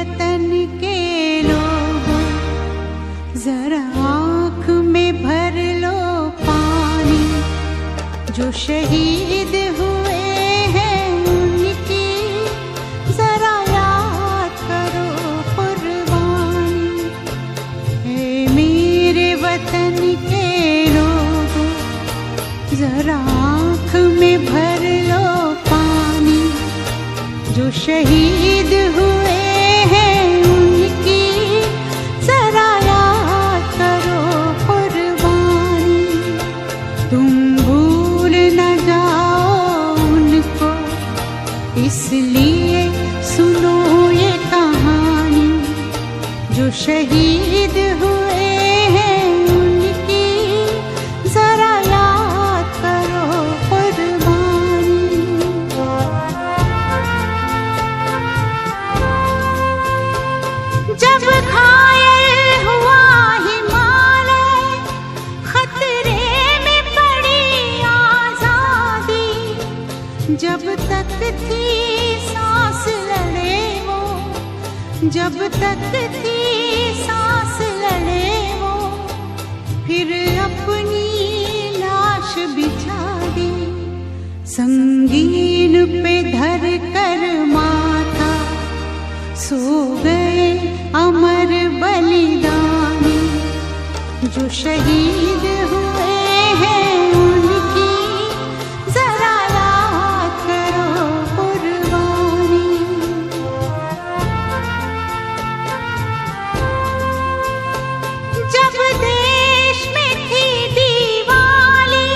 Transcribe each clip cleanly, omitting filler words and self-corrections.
वतन के लोगों, जरा आँख में भर लो पानी। जो शहीद हुए हैं उनकी जरा याद करो कुर्बानी। हे मेरे वतन के लोगों, जरा आँख में भर लो पानी। जो शहीद हुए हैं उनकी जरा याद करो कुर्बानी। तुम भूल न जाओ उनको, इसलिए सुनो ये कहानी। जो शहीद हुए हैं उनकी जरा याद करो कुर्बानी। जब घायल हुआ हिमालय, खतरे में पड़ी आजादी। जब तक थी सांस लड़े वो, जब तक थी सांस लड़े वो, फिर अपनी लाश बिछा दी। संगीन पे धर कर माथा सो गए अमर बलिदानी। जो शहीद हुए हैं उनकी जरा याद करो कुर्बानी। जब देश में थी दिवाली,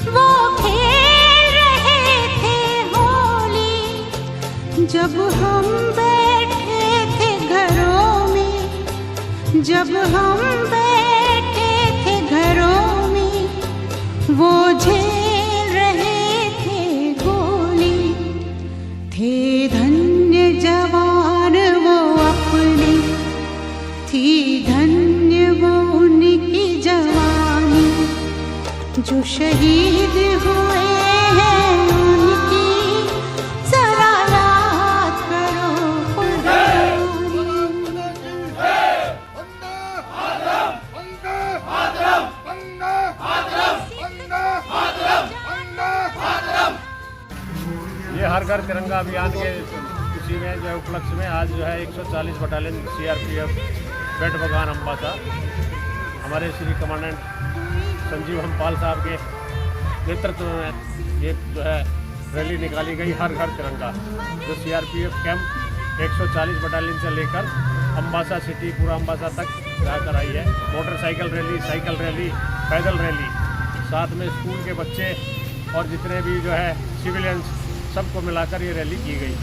वो खेल रहे थे होली। जब हम बैठे थे घरों में, जब हम बैठे थे घरों में, वो झेल रहे थे गोली। थे धन्य जवान वो अपने, थी धन्य वो उनकी जवानी। जो शहीद हुए हैं उनकी जरा याद करो ये हर घर तिरंगा अभियान के खुशी में जो है उपलक्ष्य में आज जो है 140 बटालियन CRPF बेट बगान अम्बासा हमारे श्री कमांडेंट संजीव हमपाल साहब के नेतृत्व में ये जो है रैली निकाली गई। हर घर तिरंगा जो CRPF कैंप 140 बटालियन से लेकर अम्बासा सिटी पूरा अम्बासा तक जाकर आई है। मोटरसाइकिल रैली, साइकिल रैली, पैदल रैली, साथ में स्कूल के बच्चे और जितने भी जो है सिविलियंस सबको मिलाकर ये रैली की गई।